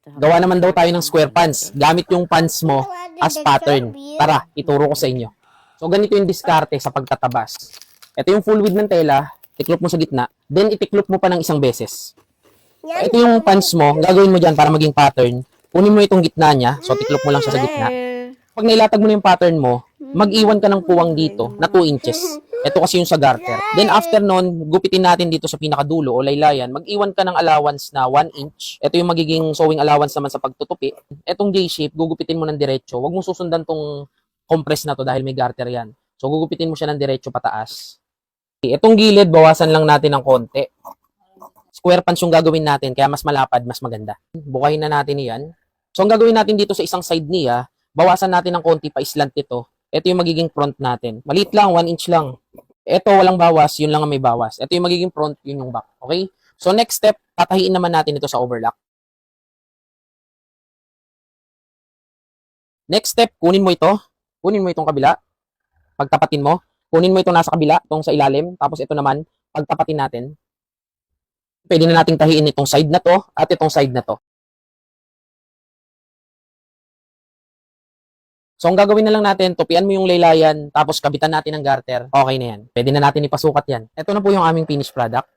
Gawa naman daw tayo ng square pants. Gamit yung pants mo as pattern. Tara, ituro ko sa inyo. So, ganito yung diskarte sa pagtatabas. Ito yung full width ng tela, tiklop mo sa gitna, then itiklop mo pa ng isang beses. Ito yung pants mo, gagawin mo dyan para maging pattern. Kunin mo itong gitna niya, so tiklop mo lang siya sa gitna. Pag nailatag mo na yung pattern mo, mag-iwan ka ng puwang dito na 2 inches. Ito kasi yung sa garter. Then after nun, gupitin natin dito sa pinakadulo o laylayan, mag-iwan ka ng allowance na 1 inch. Ito yung magiging sewing allowance naman sa pagtutupi. Etong J-shape, gugupitin mo ng diretso. Huwag mo susundan tong compress na to dahil may garter yan. So gugupitin mo siya ng diretso pataas. Itong gilid, bawasan lang natin ng konti. Square pants yung gagawin natin, kaya mas malapad, mas maganda. Bukahin na natin yan. So ang gagawin natin dito sa isang side niya, bawasan natin ng konti pa islant ito. Ito yung magiging front natin. Maliit lang, 1 inch lang. Ito walang bawas, yun lang ang may bawas. Ito yung magiging front, yun yung back. Okay? So next step, tatahiin naman natin ito sa overlock. Next step, kunin mo ito. Kunin mo itong kabila. Pagtapatin mo. Kunin mo itong nasa kabila, itong sa ilalim. Tapos ito naman, pagtapatin natin. Pwede na nating tahiin itong side na to at itong side na to. So, ang gagawin na lang natin, tupian mo yung laylayan, tapos kabitan natin ng garter. Okay na yan. Pwede na natin ipasukat yan. Ito na po yung aming finished product.